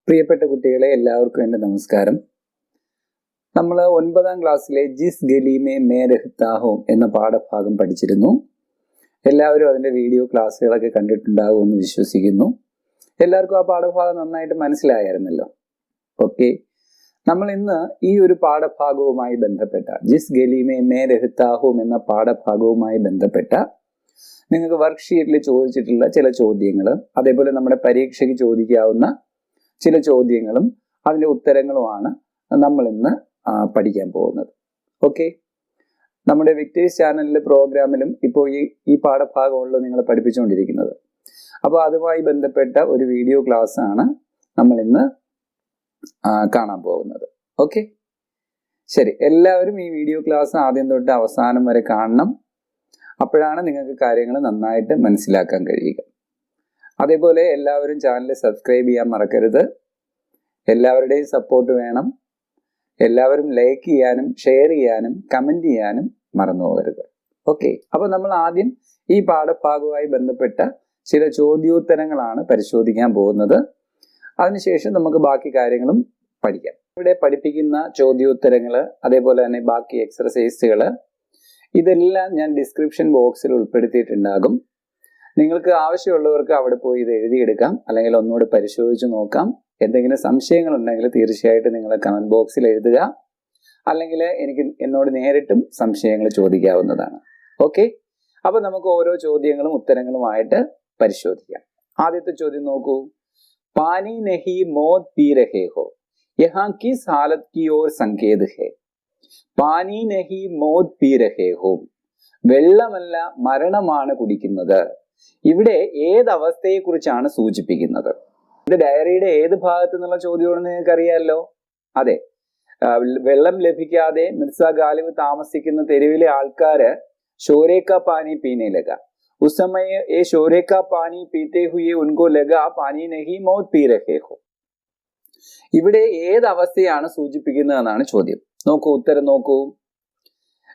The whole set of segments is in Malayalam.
പ്രിയപ്പെട്ട കുട്ടികളെ, എല്ലാവർക്കും എൻ്റെ നമസ്കാരം. നമ്മൾ 9ാം ക്ലാസ്സിലെ ജിസ് ഗലി മേ രഹ്താ ഹൂം എന്ന പാഠഭാഗം പഠിച്ചിരുന്നു. എല്ലാവരും അതിൻ്റെ വീഡിയോ ക്ലാസ്സുകളൊക്കെ കണ്ടിട്ടുണ്ടാകുമെന്ന് വിശ്വസിക്കുന്നു. എല്ലാവർക്കും ആ പാഠഭാഗം നന്നായിട്ട് മനസ്സിലായിരുന്നല്ലോ. ഓക്കെ, നമ്മൾ ഇന്ന് ഈ ഒരു പാഠഭാഗവുമായി ബന്ധപ്പെട്ട ജിസ് ഗലി മേ രഹ്താ ഹൂം എന്ന പാഠഭാഗവുമായി ബന്ധപ്പെട്ട നിങ്ങൾക്ക് വർക്ക്ഷീറ്റിൽ ചോദിച്ചിട്ടുള്ള ചില ചോദ്യങ്ങൾ, അതേപോലെ നമ്മുടെ പരീക്ഷയ്ക്ക് ചോദിക്കാവുന്ന ചില ചോദ്യങ്ങളും അതിൻ്റെ ഉത്തരങ്ങളുമാണ് നമ്മൾ ഇന്ന് പഠിക്കാൻ പോകുന്നത്. ഓക്കെ, നമ്മുടെ വിക്ടേഴ്സ് ചാനലിലെ പ്രോഗ്രാമിലും ഇപ്പോൾ ഈ പാഠഭാഗമുള്ള നിങ്ങളെ പഠിപ്പിച്ചുകൊണ്ടിരിക്കുന്നത്. അപ്പോൾ അതുമായി ബന്ധപ്പെട്ട ഒരു വീഡിയോ ക്ലാസ് ആണ് നമ്മൾ ഇന്ന് കാണാൻ പോകുന്നത്. ഓക്കെ, ശരി, എല്ലാവരും ഈ വീഡിയോ ക്ലാസ് ആദ്യം തൊട്ട് അവസാനം വരെ കാണണം. അപ്പോഴാണ് നിങ്ങൾക്ക് കാര്യങ്ങൾ നന്നായിട്ട് മനസ്സിലാക്കാൻ കഴിയുക. അതേപോലെ എല്ലാവരും ചാനൽ സബ്സ്ക്രൈബ് ചെയ്യാൻ മറക്കരുത്. എല്ലാവരുടെയും സപ്പോർട്ട് വേണം. എല്ലാവരും ലൈക്ക് ചെയ്യാനും ഷെയർ ചെയ്യാനും കമൻറ്റ് ചെയ്യാനും മറന്നു പോകരുത്. ഓക്കെ, അപ്പോൾ നമ്മൾ ആദ്യം ഈ പാഠഭാഗവുമായി ബന്ധപ്പെട്ട ചില ചോദ്യോത്തരങ്ങളാണ് പരിശോധിക്കാൻ പോകുന്നത്. അതിനുശേഷം നമുക്ക് ബാക്കി കാര്യങ്ങളും പഠിക്കാം. ഇവിടെ പഠിപ്പിക്കുന്ന ചോദ്യോത്തരങ്ങൾ, അതേപോലെ തന്നെ ബാക്കി എക്സർസൈസുകൾ, ഇതെല്ലാം ഞാൻ ഡിസ്ക്രിപ്ഷൻ ബോക്സിൽ ഉൾപ്പെടുത്തിയിട്ടുണ്ടാകും. നിങ്ങൾക്ക് ആവശ്യമുള്ളവർക്ക് അവിടെ പോയി ഇത് എഴുതിയെടുക്കാം, അല്ലെങ്കിൽ ഒന്നുകൂടി പരിശോധിച്ച് നോക്കാം. എന്തെങ്കിലും സംശയങ്ങൾ ഉണ്ടെങ്കിൽ തീർച്ചയായിട്ടും നിങ്ങൾ കമന്റ് ബോക്സിൽ എഴുതുക, അല്ലെങ്കിൽ എന്നോട് നേരിട്ടും സംശയങ്ങൾ ചോദിക്കാവുന്നതാണ്. ഓക്കെ, അപ്പോൾ നമുക്ക് ഓരോ ചോദ്യങ്ങളും ഉത്തരങ്ങളുമായിട്ട് പരിശോധിക്കാം. ആദ്യത്തെ ചോദ്യം നോക്കൂ. പാനി നഹി മോത് പീ രഹേ ഹോ, യഹാ കിസ് ഹാലത് കി ഓർ സങ്കേത് ഹേ? പാനി നഹി മോത് പീ രഹേ ഹോ, വെള്ളമല്ല മരണമാണ് കുടിക്കുന്നത്. ഇവിടെ ഏതവസ്ഥയെ കുറിച്ചാണ് സൂചിപ്പിക്കുന്നത്? ഇത് ഡയറിയുടെ ഏത് ഭാഗത്ത് നിന്നുള്ള ചോദ്യമാണെന്ന് നിങ്ങൾക്ക് അറിയാമല്ലോ. അതെ, വെള്ളം ലഭിക്കാതെ മിർസ ഗാലിബ് താമസിക്കുന്ന തെരുവിലെ ആൾക്കാര് ഷോരേക്ക പാനി പീനെ ലഗ. ഉസ് സമയ ഏ ഷോരേക്ക പാനി പീത്തെ ഹുയെ ഉൻകോ ലഗ പാനി നഹി മോത് പീ രഹേ ഹോ. ഇവിടെ ഏതവസ്ഥയാണ് സൂചിപ്പിക്കുന്നതെന്നാണ് ചോദ്യം. നോക്കൂ, ഉത്തരം നോക്കൂ.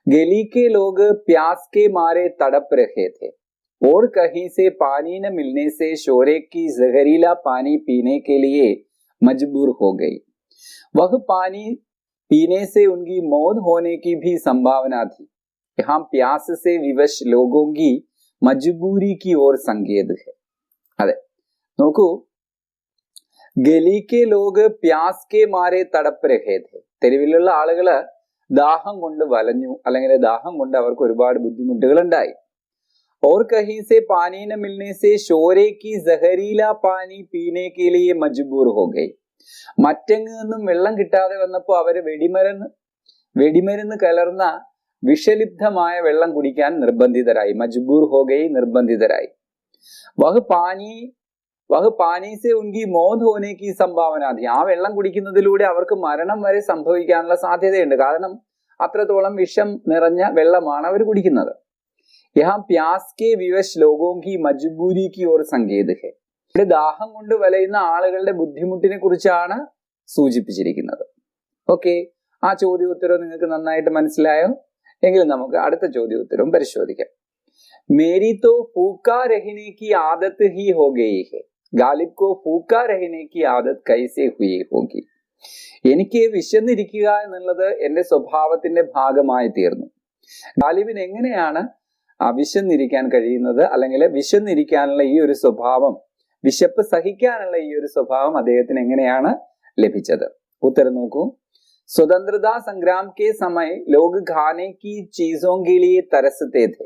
ഗലി കെ ലോഗ് പ്യാസ് കെ മാരെ തടപ് രഹേ थे और कहीं से पानी न मिलने से शोरे की जहरीला पानी पीने के लिए मजबूर हो गई. वह पानी पीने से उनकी मौत होने की भी संभावना थी. यहाँ प्यास से विवश लोगों की मजबूरी की ओर संकेत है. अरे നോക്കൂ, ഗലിക്കെ ലോഗ് പ്യാസ് കെ മാരെ തടപ്പ് രഹേ थे. തെരുവിലുള്ള ആളുകള് ദാഹം കൊണ്ട് വലഞ്ഞു, അല്ലെങ്കിൽ ദാഹം കൊണ്ട് അവർക്ക് ഒരുപാട് ബുദ്ധിമുട്ടുകൾ ഉണ്ടായി. और कहीं से पानी न मिलने से शोरे की जहरीला पानी पीने के लिए मजबूर हो गई. മറ്റെങ്ങു നിന്നും വെള്ളം കിട്ടാതെ വന്നപ്പോൾ അവര് വെടിമരുന്ന് കലർന്ന വിഷലിപ്തമായ വെള്ളം കുടിക്കാൻ നിർബന്ധിതരായി. മജ്ബൂർ ഹോ ഗയി, നിർബന്ധിതരായി. വഹ് പാനി സെ ഉൻകി മൗത് ഹോനെ കി സംഭാവന ഥി. ആ വെള്ളം കുടിക്കുന്നതിലൂടെ അവർക്ക് മരണം വരെ സംഭവിക്കാനുള്ള സാധ്യതയുണ്ട്. കാരണം അത്രത്തോളം വിഷം നിറഞ്ഞ വെള്ളമാണ് അവർ കുടിക്കുന്നത്. യഹാ പ്യാസ് കെ വിവശ് ലോഗോം കി മജ്ബൂരി കി ഓർ സങ്കേത് ഹെ. ഇവിടെ ദാഹം കൊണ്ട് വലയുന്ന ആളുകളുടെ ബുദ്ധിമുട്ടിനെ കുറിച്ചാണ് സൂചിപ്പിച്ചിരിക്കുന്നത്. ഓക്കെ, ആ ചോദ്യോത്തരം നിങ്ങൾക്ക് നന്നായിട്ട് മനസ്സിലായോ? എങ്കിൽ നമുക്ക് അടുത്ത ചോദ്യോത്തരവും പരിശോധിക്കാം. മേരി തോ ഫൂക്കാ രഹനെ കി ആദത്ത് ഹി ഹോ ഗയി ഹെ, ഗാലിബ് കോ ഫൂക്കാ രഹനെ കി ആദത്ത് കൈസെ ഹുയി ഹോഗി. എനിക്ക് വിശന്നിരിക്കുക എന്നുള്ളത് എന്റെ സ്വഭാവത്തിന്റെ ഭാഗമായി തീർന്നു. ഗാലിബിന് എങ്ങനെയാണ് വിശന്നിരിക്കാൻ കഴിയുന്നത്, അല്ലെങ്കിൽ വിശന്നിരിക്കാനുള്ള ഈ ഒരു സ്വഭാവം, വിശപ്പ് സഹിക്കാനുള്ള ഈ ഒരു സ്വഭാവം അദ്ദേഹത്തിന് എങ്ങനെയാണ് ലഭിച്ചത്? ഉത്തരം നോക്കൂ. സ്വതന്ത്രതാ സംഗ്രാം കെ സമയ ലോഗ് ഖാനെ കി ചീസോं के लिए तरसते थे.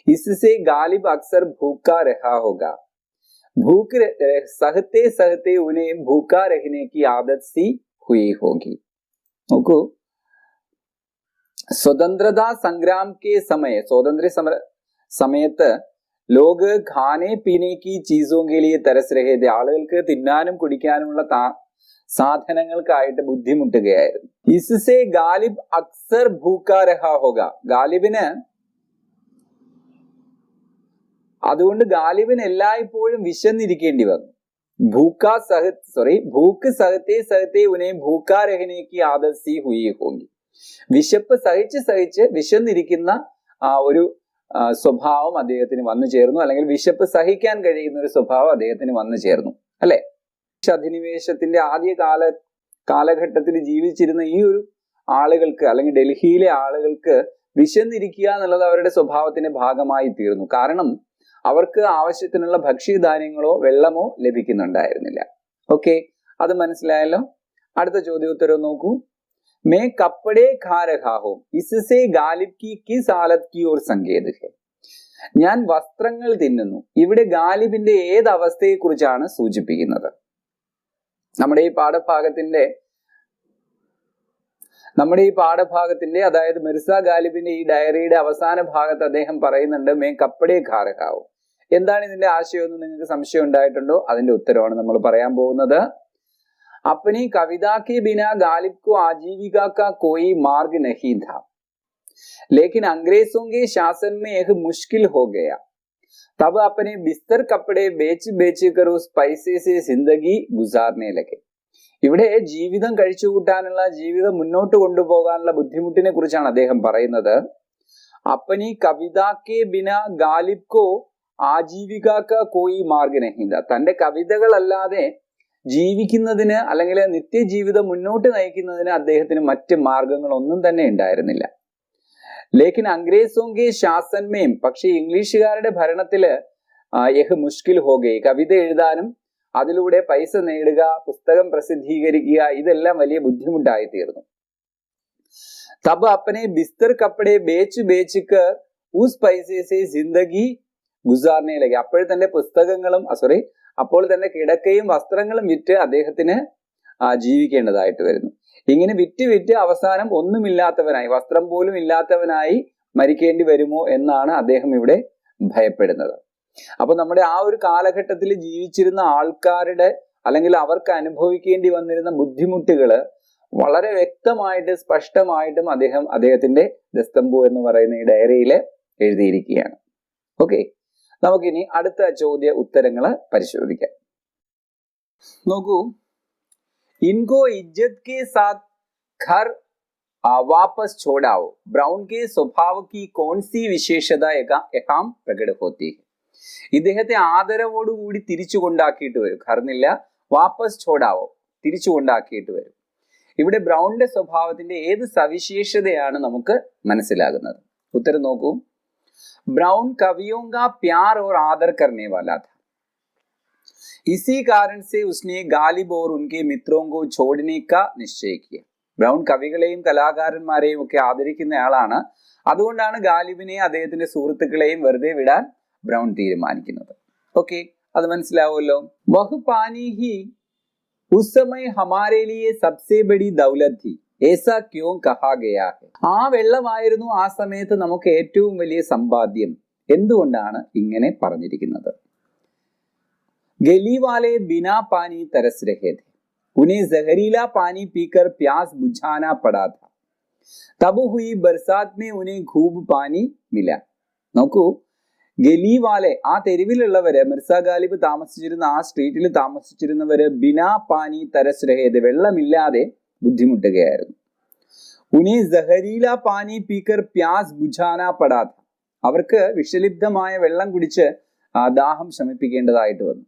इससे गालिब अक्सर भूखा रहा होगा. भूख सहते सहते उन्हें भूखा रहने की आदत सी हुई होगी. നോക്കൂ, സ്വതന്ത്രതാ സംഗ്രാം കെ സമയ, സ്വാതന്ത്ര്യ സമയത്ത് ലോഗ് ഖാനെ പീനെ കി ചീസോं के लिए तरस रहे थे. ആളുകൾക്ക് തിന്നാനും കുടിക്കാനുമുള്ള സാധനങ്ങൾക്കായിട്ട് ബുദ്ധിമുട്ടുകയായിരുന്നു. ഇസ്സെ ഗാലിബ് അക്സർ ഭൂക്കാ രഹാ ഹോഗ. അതുകൊണ്ട് ഗാലിബിന് എല്ലായ്പ്പോഴും വിശന്നിരിക്കേണ്ടി വന്നു. भूख सहते सहते उन्हें भूखा रहने की आदत सी हुई होगी. വിശപ്പ് സഹിച്ച് വിശന്നിരിക്കുന്ന ഒരു സ്വഭാവം അദ്ദേഹത്തിന് വന്നു ചേർന്നു, അല്ലെങ്കിൽ വിശപ്പ് സഹിക്കാൻ കഴിയുന്ന ഒരു സ്വഭാവം അദ്ദേഹത്തിന് വന്നു ചേർന്നു, അല്ലെ? അധിനിവേശത്തിന്റെ ആദ്യ കാലഘട്ടത്തിൽ ജീവിച്ചിരുന്ന ഈ ഒരു ആളുകൾക്ക്, അല്ലെങ്കിൽ ഡൽഹിയിലെ ആളുകൾക്ക് വിശന്നിരിക്കുക എന്നുള്ളത് അവരുടെ സ്വഭാവത്തിന്റെ ഭാഗമായി തീർന്നു. കാരണം അവർക്ക് ആവശ്യത്തിനുള്ള ഭക്ഷ്യധാന്യങ്ങളോ വെള്ളമോ ലഭിക്കുന്നുണ്ടായിരുന്നില്ല. ഓക്കെ, അത് മനസ്സിലായല്ലോ. അടുത്ത ചോദ്യോത്തരം നോക്കൂ. मैं कपड़े खा रहा हूं, इससे गालिब की किस हालत की ओर संकेत है? ഞാൻ വസ്ത്രങ്ങൾ തിന്നുന്നു, ഇവിടെ ഗാലിബിന്റെ ഏത് അവസ്ഥയെ കുറിച്ചാണ് സൂചിപ്പിക്കുന്നത്? നമ്മുടെ ഈ പാഠഭാഗത്തിന്റെ അതായത് മിർസ ഗാലിബിന്റെ ഈ ഡയറിയുടെ അവസാന ഭാഗത്ത് അദ്ദേഹം പറയുന്നുണ്ട് മേ കപ്പടേ ഖാ രഹാ ഹൂം. എന്താണ് ഇതിന്റെ ആശയം എന്ന് നിങ്ങൾക്ക് സംശയം ഉണ്ടായിട്ടുണ്ടോ? അതിന്റെ ഉത്തരവാണ് നമ്മൾ പറയാൻ പോകുന്നത്. अपनी कविता के बिना गालिब को आजीविका का कोई मार्ग नहीं था, लेकिन अंग्रेजों के शासन में यह मुश्किल हो गया। तब अपने बिस्तर कपड़े बेच कर उस पैसे से जिंदगी गुजारने लगे. ഇവിടെ ജീവിതം കഴിച്ചുകൂട്ടാനുള്ള, ജീവിതം മുന്നോട്ട് കൊണ്ടുപോകാനുള്ള ബുദ്ധിമുട്ടിനെ കുറിച്ചാണ് അദ്ദേഹം പറയുന്നത്. अपनी कविता के बिना गालिब को आजीविका का कोई मार्ग नहीं था. തന്റെ കവിതകളല്ലാതെ ജീവിക്കുന്നതിന്, അല്ലെങ്കിൽ നിത്യജീവിതം മുന്നോട്ട് നയിക്കുന്നതിന് അദ്ദേഹത്തിന് മറ്റ് മാർഗങ്ങളൊന്നും തന്നെ ഉണ്ടായിരുന്നില്ല. ലേക്കിൻ അംഗ്രേസോങ്കെ ശാസന്മേം, പക്ഷെ ഇംഗ്ലീഷുകാരുടെ ഭരണത്തില് യഹ് മുഷ്കിൽ ഹോ ഗയി, കവിത എഴുതാനും അതിലൂടെ പൈസ നേടുക, പുസ്തകം പ്രസിദ്ധീകരിക്കുക, ഇതെല്ലാം വലിയ ബുദ്ധിമുട്ടായി തീർന്നു. തബ് അപ്പനെ ബിസ്തർ കപ്പടെ ബേച്ച് ഉസ് പൈസേ ജിന്ദഗി ഗുസാർനെ ലഗി. അപ്പോൾ തന്നെ കിടക്കയും വസ്ത്രങ്ങളും വിറ്റ് അദ്ദേഹത്തിന് ജീവിക്കേണ്ടതായിട്ട് വരുന്നു. ഇങ്ങനെ വിറ്റ് അവസാനം ഒന്നുമില്ലാത്തവനായി, വസ്ത്രം പോലും ഇല്ലാത്തവനായി മരിക്കേണ്ടി വരുമോ എന്നാണ് അദ്ദേഹം ഇവിടെ ഭയപ്പെടുന്നത്. അപ്പൊ നമ്മുടെ ആ ഒരു കാലഘട്ടത്തിൽ ജീവിച്ചിരുന്ന ആൾക്കാരുടെ, അല്ലെങ്കിൽ അവർക്ക് അനുഭവിക്കേണ്ടി വന്നിരുന്ന ബുദ്ധിമുട്ടുകള് വളരെ വ്യക്തമായിട്ട്, സ്പഷ്ടമായിട്ടും അദ്ദേഹത്തിന്റെ ദസ്തംബു എന്ന് പറയുന്ന ഈ ഡയറിയിൽ എഴുതിയിരിക്കുകയാണ്. ഓക്കെ, നമുക്കിനി അടുത്ത ചോദ്യ ഉത്തരങ്ങള് പരിശോധിക്കാം. നോക്കൂ. ഇൻകോ ഇജ്ജത് കെ സാത്ത് ഘർ വാപസ് ഛോഡാവോ, ബ്രൗൺ കെ സ്വഭാവ് കി കോൺസി വിശേഷത യഹാം പ്രകട ഹോത്തി ഹെ. ഇദ്ദേഹത്തെ ആദരവോടുകൂടി തിരിച്ചു കൊണ്ടാക്കിയിട്ട് വരും. ഘർന്നില്ല, വാപസ് ഛോഡാവോ, തിരിച്ചു കൊണ്ടാക്കിയിട്ട് വരും. ഇവിടെ ബ്രൗണിന്റെ സ്വഭാവത്തിന്റെ ഏത് സവിശേഷതയാണ് നമുക്ക് മനസ്സിലാകുന്നത്? ഉത്തരം നോക്കൂ. ब्राउन कवियों का प्यार और आदर करने वाला था, इसी कारण से उसने गालिब और उनके मित्रों को छोड़ने का निश्चय किया. ബ്രൗൺ കവികളെയും കലാകാരന്മാരെയും ഒക്കെ ആദരിക്കുന്ന ആളാണ്. അതുകൊണ്ടാണ് ഗാലിബിനെയും അദ്ദേഹത്തിന്റെ സുഹൃത്തുക്കളെയും വെറുതെ വിടാൻ ബ്രൗൺ തീരുമാനിക്കുന്നത്. ഓക്കെ, അത് മനസ്സിലാവുമല്ലോ. വഹ് പാനി ഹി ഉസ് സമയ ഹമാരേ ലിയേ സബ്സേ ബഡി ദൗലത് थी, ऐसा क्यों कहा गया है? ആ വെള്ളമായിരുന്നു ആ സമയത്ത് നമുക്ക് ഏറ്റവും വലിയ സമ്പാദ്യം. എന്തുകൊണ്ടാണ് ഇങ്ങനെ പറഞ്ഞിരിക്കുന്നത്? ഗലി വാലെ ബിനാ പാനി തരസ് രഹേ थे, उन्हें जहरीला पानी पीकर प्यास बुझाना पड़ा था, तब हुई बरसात में उन्हें खूब पानी मिला. നോക്കൂ, ഗലി വാലെ, ആ തെരുവിലുള്ളവര്, മിർസ ഗാലിബ് താമസിച്ചിരുന്ന ആ സ്ട്രീറ്റിൽ താമസിച്ചിരുന്നവര് ബിനാ പാനി തരസ് രഹേ थे, വെള്ളമില്ലാതെ ബുദ്ധിമുട്ടുകയായിരുന്നു. ഉനി സഹരീല പാനി പീക്കർ പ്യാസ് ബുझാന പടാ ഥ, അവർക്ക് വിഷലിപ്തമായ വെള്ളം കുടിച്ച് ദാഹം ശമിപ്പിക്കേണ്ടതായിട്ട് വന്നു.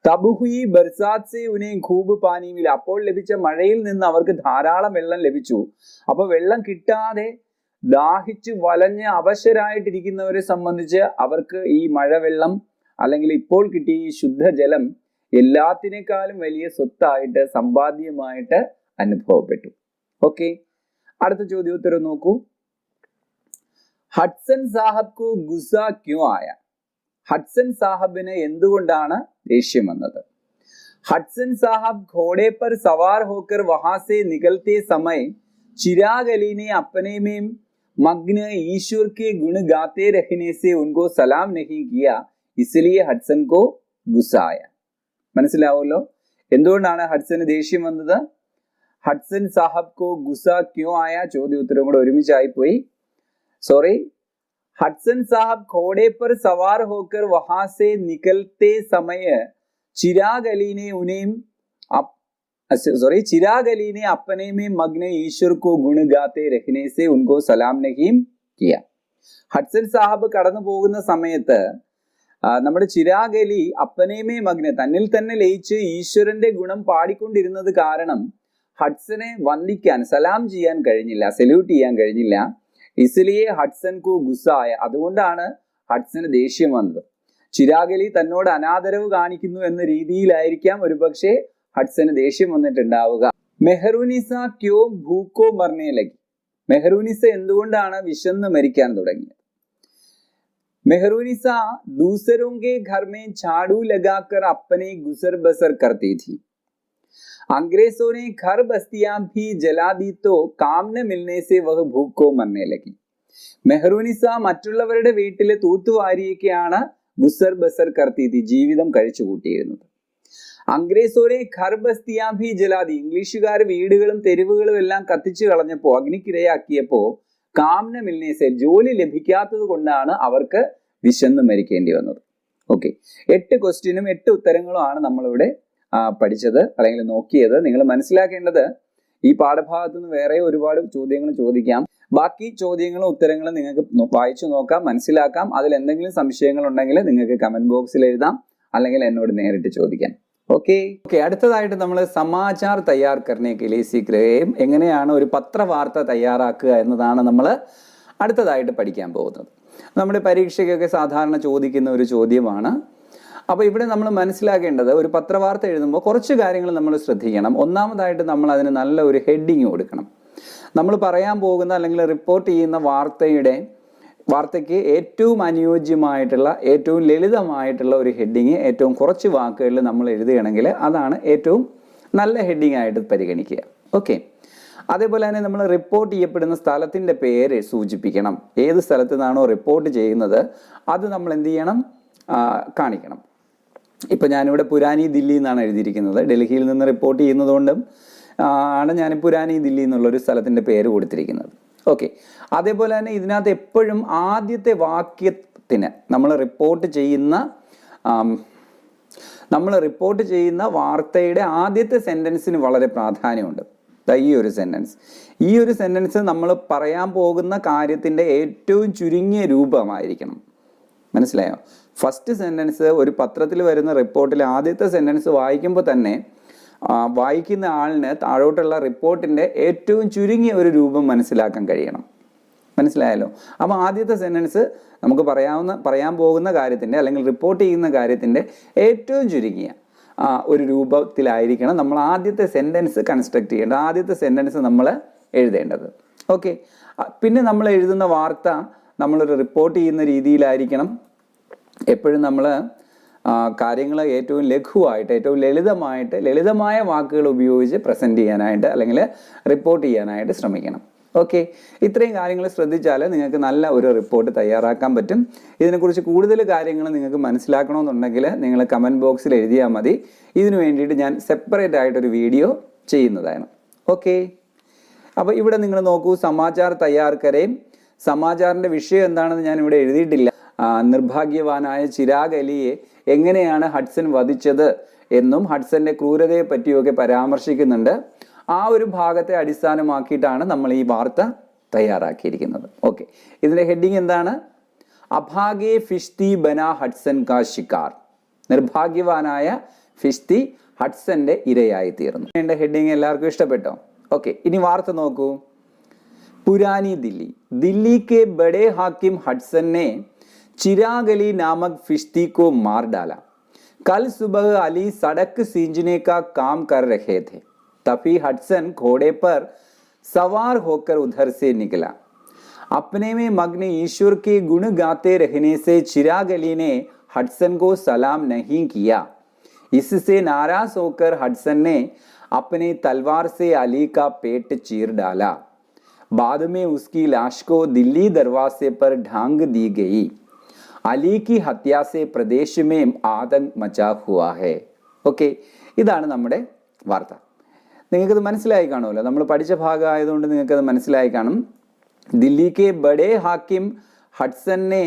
തബുഹുയി ബർസാത് സെ ഉനെ ഖൂബ് പാനി മില, അപ്പോൾ ലഭിച്ച മഴയിൽ നിന്ന് അവർക്ക് ധാരാളം വെള്ളം ലഭിച്ചു. അപ്പൊ വെള്ളം കിട്ടാതെ ദാഹിച്ച് വലഞ്ഞ് അവശരായിട്ടിരിക്കുന്നവരെ സംബന്ധിച്ച് അവർക്ക് ഈ മഴവെള്ളം, അല്ലെങ്കിൽ ഇപ്പോൾ കിട്ടിയ ഈ ശുദ്ധജലം എല്ലാത്തിനേക്കാളും വലിയ സ്വത്തായിട്ട്, സമ്പാദ്യമായിട്ട് അനുഭവപ്പെട്ടു. ഓക്കെ, അടുത്ത ചോദ്യോത്തരം നോക്കൂ. ഹഡ്സൺ സാഹബ് കോ ഗുസ്സ ക്യോ ആയ, ഹഡ്സൺ സാഹബിന് എന്തുകൊണ്ടാണ് ദേഷ്യം വന്നത്? ഹഡ്സൺ സാഹബ് ഘോड़े पर सवार होकर वहां से निकलते समय चिराग अली ने अपने में मग्न ईश्वर के गुण गाते रहने से उनको सलाम नहीं किया, इसलिए हड്സൺ को गुस्सा आया. മനസ്സിലാവുമല്ലോ എന്തുകൊണ്ടാണ് ഹഡ്സന് ദേഷ്യം വന്നത്? ഹഡ്സൺ സാഹബ് കോ ഗുസ്സ ക്യോ ആയ, ചോദ്യ ഉത്തരവും കൂടെ ഒരുമിച്ചായി പോയി. സോറി. हडसन साहब घोड़े पर सवार होकर वहां से निकलते समय चिराग अली ने अपने में मग्न ईश्वर को गुण गाते रहने से उनको सलाम नहीं किया. ഹഡ്സൺ സാഹബ് കടന്നു പോകുന്ന സമയത്ത് നമ്മുടെ ചിരാഗ് അലി അപ്പനേമേ മഗ്നെ തന്നിൽ തന്നെ ലയിച്ച് ഈശ്വരന്റെ ഗുണം പാടിക്കൊണ്ടിരുന്നത് കാരണം ഹഡ്സനെ വന്ദിക്കാൻ സലാം ചെയ്യാൻ കഴിഞ്ഞില്ല, സല്യൂട്ട് ചെയ്യാൻ കഴിഞ്ഞില്ല. ഇസ്ലിയെ ഹഡ്സൻ കു ഗുസ്സായ, അതുകൊണ്ടാണ് ഹഡ്സന് ദേഷ്യം വന്നത്. ചിരാഗ് അലി തന്നോട് അനാദരവ് കാണിക്കുന്നു എന്ന രീതിയിലായിരിക്കാം ഒരുപക്ഷെ ഹഡ്സന് ദേഷ്യം വന്നിട്ടുണ്ടാവുക. മെഹറൂനിസ ക്യോ ഭൂക്കോ മർനെ ലഗി, മെഹറൂനിസ എന്തുകൊണ്ടാണ് വിശന്ന് മരിക്കാൻ തുടങ്ങിയത്? മെഹറൂനിസ दूसरों के घर में झाड़ू लगाकर अपने गुजर बसर करती थी. अंग्रेजों ने घर बस्तियां भी जला दी तो काम न मिलने से वह भूख को मरने लगी. മെഹറൂനിസ മറ്റുള്ളവരുടെ വീട്ടിലെ തൂത്തുവാരിയൊക്കെയാണ് ഗുസർ ബസർ കർത്തി തി, ജീവിതം കഴിച്ചു കൂട്ടിയിരുന്നത്. അംഗ്രേസോരെ ഘർ ബസ്തിയാ ഭി ജലാദി, ഇംഗ്ലീഷുകാർ വീടുകളും തെരുവുകളും എല്ലാം കത്തിച്ചു കളഞ്ഞപ്പോ, അഗ്നിക്കിരയാക്കിയപ്പോ കാംന മിൽനേസെ, ജോലി ലഭിക്കാത്തത് കൊണ്ടാണ് അവർക്ക് വിശന്ന് മരിക്കേണ്ടി വന്നത്. ഓക്കെ, 8 ക്വസ്റ്റ്യനും 8 ഉത്തരങ്ങളുമാണ് നമ്മളിവിടെ പഠിച്ചത് അല്ലെങ്കിൽ നോക്കിയത്. നിങ്ങൾ മനസ്സിലാക്കേണ്ടത് ഈ പാഠഭാഗത്തു നിന്ന് വേറെ ഒരുപാട് ചോദ്യങ്ങൾ ചോദിക്കാം. ബാക്കി ചോദ്യങ്ങളും ഉത്തരങ്ങളും നിങ്ങൾക്ക് വായിച്ചു നോക്കാം, മനസ്സിലാക്കാം. അതിൽ എന്തെങ്കിലും സംശയങ്ങൾ ഉണ്ടെങ്കിൽ നിങ്ങൾക്ക് കമന്റ് ബോക്സിൽ എഴുതാം, അല്ലെങ്കിൽ എന്നോട് നേരിട്ട് ചോദിക്കാം. ഓക്കെ, അടുത്തതായിട്ട് നമ്മൾ സമാചാർ തയ്യാർ കർനെ കെ ലിയെ സീഖ് രഹേ ഹൈ, എങ്ങനെയാണ് ഒരു പത്രവാർത്ത തയ്യാറാക്കുക എന്നതാണ് നമ്മൾ അടുത്തതായിട്ട് പഠിക്കാൻ പോകുന്നത്. നമ്മുടെ പരീക്ഷയ്ക്കൊക്കെ സാധാരണ ചോദിക്കുന്ന ഒരു ചോദ്യമാണ്. അപ്പോൾ ഇവിടെ നമ്മൾ മനസ്സിലാക്കേണ്ടത്, ഒരു പത്രവാർത്ത എഴുതുമ്പോൾ കുറച്ച് കാര്യങ്ങൾ നമ്മൾ ശ്രദ്ധിക്കണം. ഒന്നാമതായിട്ട് നമ്മൾ അതിന് നല്ല ഒരു ഹെഡിങ് കൊടുക്കണം. നമ്മൾ പറയാൻ പോകുന്ന അല്ലെങ്കിൽ റിപ്പോർട്ട് ചെയ്യുന്ന വാർത്തയ്ക്ക് ഏറ്റവും അനുയോജ്യമായിട്ടുള്ള, ഏറ്റവും ലളിതമായിട്ടുള്ള ഒരു ഹെഡിങ് ഏറ്റവും കുറച്ച് വാക്കുകളിൽ നമ്മൾ എഴുതുകയാണെങ്കിൽ അതാണ് ഏറ്റവും നല്ല ഹെഡിങ് ആയിട്ട് പരിഗണിക്കുക. ഓക്കെ, അതേപോലെ തന്നെ നമ്മൾ റിപ്പോർട്ട് ചെയ്യപ്പെടുന്ന സ്ഥലത്തിൻ്റെ പേര് സൂചിപ്പിക്കണം. ഏത് സ്ഥലത്തു നിന്നാണോ റിപ്പോർട്ട് ചെയ്യുന്നത് അത് നമ്മൾ എന്ത് ചെയ്യണം, കാണിക്കണം. ഇപ്പം ഞാനിവിടെ പുരാനി ദില്ലി എന്നാണ് എഴുതിയിരിക്കുന്നത്. ഡൽഹിയിൽ നിന്ന് റിപ്പോർട്ട് ചെയ്യുന്നതുകൊണ്ടും ആണ് ഞാൻ പുരാനി ദില്ലി എന്നുള്ളൊരു സ്ഥലത്തിൻ്റെ പേര് കൊടുത്തിരിക്കുന്നത്. ഓക്കെ, അതേപോലെ തന്നെ ഇതിനകത്ത് എപ്പോഴും ആദ്യത്തെ വാക്യത്തിന് നമ്മൾ റിപ്പോർട്ട് ചെയ്യുന്ന വാർത്തയുടെ ആദ്യത്തെ സെൻറ്റൻസിന് വളരെ പ്രാധാന്യമുണ്ട്. ഈ ഒരു സെൻറ്റൻസ് നമ്മൾ പറയാൻ പോകുന്ന കാര്യത്തിൻ്റെ ഏറ്റവും ചുരുങ്ങിയ രൂപമായിരിക്കണം. മനസ്സിലായോ? ഫസ്റ്റ് സെൻറ്റൻസ് ഒരു പത്രത്തിൽ വരുന്ന റിപ്പോർട്ടിൽ ആദ്യത്തെ സെൻറ്റൻസ് വായിക്കുമ്പോൾ തന്നെ വായിക്കുന്ന ആളിന് താഴോട്ടുള്ള റിപ്പോർട്ടിൻ്റെ ഏറ്റവും ചുരുങ്ങിയ ഒരു രൂപം മനസ്സിലാക്കാൻ കഴിയണം. മനസ്സിലായല്ലോ? അപ്പോൾ ആദ്യത്തെ സെൻറ്റൻസ് നമുക്ക് പറയാൻ പോകുന്ന കാര്യത്തിൻ്റെ അല്ലെങ്കിൽ റിപ്പോർട്ട് ചെയ്യുന്ന കാര്യത്തിൻ്റെ ഏറ്റവും ചുരുങ്ങിയ ഒരു രൂപത്തിലായിരിക്കണം നമ്മൾ ആദ്യത്തെ സെൻറ്റൻസ് കൺസ്ട്രക്ട് ചെയ്യേണ്ടത്, ആദ്യത്തെ സെൻറ്റൻസ് നമ്മൾ എഴുതേണ്ടത്. ഓക്കെ, പിന്നെ നമ്മൾ എഴുതുന്ന വാർത്ത നമ്മളൊരു റിപ്പോർട്ട് ചെയ്യുന്ന രീതിയിലായിരിക്കണം. എപ്പോഴും നമ്മൾ കാര്യങ്ങൾ ഏറ്റവും ലഘുവായിട്ട്, ഏറ്റവും ലളിതമായ വാക്കുകൾ ഉപയോഗിച്ച് പ്രസൻറ്റ് ചെയ്യാനായിട്ട് അല്ലെങ്കിൽ റിപ്പോർട്ട് ചെയ്യാനായിട്ട് ശ്രമിക്കണം. ഓക്കെ, ഇത്രയും കാര്യങ്ങൾ ശ്രദ്ധിച്ചാൽ നിങ്ങൾക്ക് നല്ല ഒരു റിപ്പോർട്ട് തയ്യാറാക്കാൻ പറ്റും. ഇതിനെക്കുറിച്ച് കൂടുതൽ കാര്യങ്ങൾ നിങ്ങൾക്ക് മനസ്സിലാക്കണമെന്നുണ്ടെങ്കിൽ നിങ്ങൾ കമൻറ്റ് ബോക്സിൽ എഴുതിയാൽ മതി. ഇതിനു വേണ്ടിയിട്ട് ഞാൻ സെപ്പറേറ്റ് ആയിട്ടൊരു വീഡിയോ ചെയ്യുന്നതാണ്. ഓക്കെ, അപ്പോൾ ഇവിടെ നിങ്ങൾ നോക്കൂ, സമാചാർ തയ്യാർ കരേ. സമാചാറിൻ്റെ വിഷയം എന്താണെന്ന് ഞാൻ ഇവിടെ എഴുതിയിട്ടില്ല. നിർഭാഗ്യവാനായ ചിരാഗ് അലിയെ എങ്ങനെയാണ് ഹഡ്സൺ വധിച്ചത് എന്നും ഹഡ്സന്റെ ക്രൂരതയെ പറ്റിയൊക്കെ പരാമർശിക്കുന്നുണ്ട്. ആ ഒരു ഭാഗത്തെ അടിസ്ഥാനമാക്കിയിട്ടാണ് നമ്മൾ ഈ വാർത്ത തയ്യാറാക്കിയിരിക്കുന്നത്. ഓക്കെ, ഇതിന്റെ ഹെഡിങ് എന്താണ്? അഭാഗേ ഫിഷ്തി ബനാ ഹഡ്സൻ കാ ശിക്കാർ. നിർഭാഗ്യവാനായ ഫിഷ്തി ഹഡ്സന്റെ ഇരയായി തീർന്നു. എന്റെ ഹെഡിങ് എല്ലാവർക്കും ഇഷ്ടപ്പെട്ടോ? ഓക്കെ, ഇനി വാർത്ത നോക്കൂ. പുരാനി दिल्ली के बड़े हाकिम हडसन ने चिराग अली नामक फिश्ती को मार डाला. कल सुबह अली सड़क सींचने का काम कर रहे थे, तभी हडसन घोड़े पर सवार होकर उधर से निकला. अपने में मग्न ईश्वर के गुण गाते रहने से चिराग अली ने हडसन को सलाम नहीं किया. इससे नाराज होकर हडसन ने अपने तलवार से अली का पेट चीर डाला. बाद में उसकी लाश को दिल्ली दरवाजे पर ढांग दी गई. अली की हत्या से प्रदेश में आतंक मचा हुआ है. ഓക്കെ, ഇതാണ് നമ്മുടെ വാർത്ത. നിങ്ങൾക്കത് മനസ്സിലായി കാണുമല്ലോ, നമ്മൾ പഠിച്ച ഭാഗം ആയതുകൊണ്ട് നിങ്ങൾക്കത് മനസ്സിലായി കാണും. ദില്ലിക്ക് ബഡേ ഹാക്കിം ഹഡ്സനെ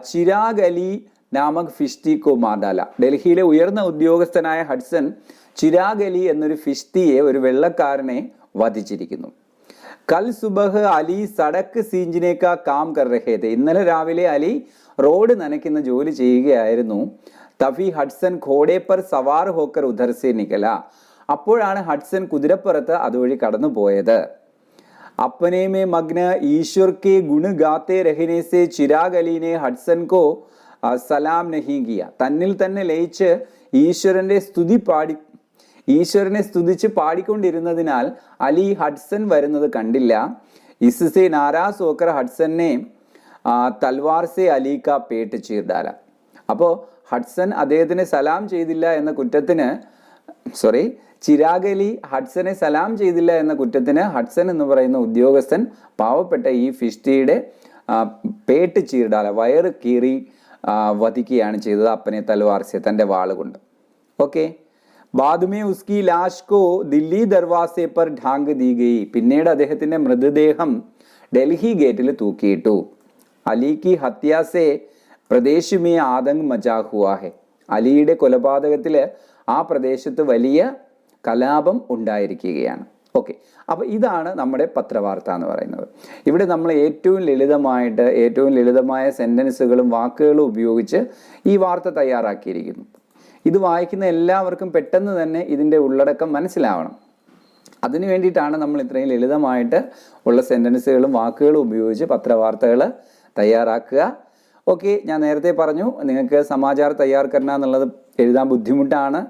ചിരാഗ് അലി നാമക് ഫിഷ്തി കോ മാർ ഡാല. ഡൽഹിയിലെ ഉയർന്ന ഉദ്യോഗസ്ഥനായ ഹഡ്സൺ ചിരാഗ് അലി എന്നൊരു ഫിഷ്തിയെ, ഒരു വെള്ളക്കാരനെ വധിച്ചിരിക്കുന്നു. കൽ സുബഹ് അലി സടക്ക് സീഞ്ചിനെ കാ കാം കർ രഹേ തെ. ഇന്നലെ രാവിലെ അലി റോഡ് നനയ്ക്കുന്ന ജോലി ചെയ്യുകയായിരുന്നു. തഫി ഹഡ്സൺ ഘോഡെ പർ സവാർ ഹോക്കർ ഉധർ സെ നികല. അപ്പോഴാണ് ഹഡ്സൺ കുതിരപ്പുറത്ത് അതുവഴി കടന്നു പോയത്. अपने में मग्न ईश्वर के गुण गाते रहने से चिराग अली ने हडसन को സലാം നഹി കിയ. തന്നിൽ തന്നെ ലയിച്ച് ഈശ്വരനെ സ്തുതിച്ച് പാടിക്കൊണ്ടിരുന്നതിനാൽ അലി ഹഡ്സൺ വരുന്നത് കണ്ടില്ല. ഇസ്സെ നാരാസ് ഹോക്കർ ഹഡ്സനെ തൽവാർ സെ അലി കാ പേട്ട് ചീർ ഡാല. അപ്പോൾ ഹഡ്സൺ അദ്ദേഹത്തിന് സലാം ചെയ്തില്ല എന്ന കുറ്റത്തിന് ചിരാഗ് അലി ഹഡ്സനെ സലാം ചെയ്തില്ല എന്ന കുറ്റത്തിന് ഹഡ്സൺ എന്ന് പറയുന്ന ഉദ്യോഗസ്ഥൻ പാവപ്പെട്ട ഈ ഫിഷ്ടിയുടെ പേട്ട് ചീർഡാല, വയറ് കീറി വധിക്കുകയാണ് ചെയ്തത്. അപ്പനെ തൽവാർസെ, തൻ്റെ വാളുകൊണ്ട്. ഓക്കെ. ബാദുമേ ഉസ്കി ലാഷ് കോ ദില്ലി ദർവാസെ പർ ഢാങ്ക് ദീ ഗയി. പിന്നീട് അദ്ദേഹത്തിന്റെ മൃതദേഹം ഡൽഹി ഗേറ്റിൽ തൂക്കിയിട്ടു. അലി കി ഹത്യാസെ പ്രദേശ് മേ ആതങ്ക് മചാ ഹുവാ ഹെ. അലിയുടെ കൊലപാതകത്തിൽ ആ പ്രദേശത്ത് വലിയ കലാപം ഉണ്ടായിരിക്കുകയാണ്. ഓക്കെ. അപ്പോൾ ഇതാണ് നമ്മുടെ പത്രവാർത്ത എന്ന് പറയുന്നത്. ഇവിടെ നമ്മൾ ഏറ്റവും ലളിതമായ സെൻറ്റൻസുകളും വാക്കുകളും ഉപയോഗിച്ച് ഈ വാർത്ത തയ്യാറാക്കിയിരിക്കുന്നു. ഇത് വായിക്കുന്ന എല്ലാവർക്കും പെട്ടെന്ന് തന്നെ ഇതിൻ്റെ ഉള്ളടക്കം മനസ്സിലാവണം. അതിനു വേണ്ടിയിട്ടാണ് നമ്മൾ ഇത്രയും ലളിതമായിട്ട് ഉള്ള സെൻറ്റൻസുകളും വാക്കുകളും ഉപയോഗിച്ച് പത്രവാർത്തകൾ തയ്യാറാക്കുക. ഓക്കെ. ഞാൻ നേരത്തെ പറഞ്ഞു, നിങ്ങൾക്ക് സമാചാർ തയ്യാർ കർണ എന്നുള്ളത് എഴുതാൻ ബുദ്ധിമുട്ടാണ്,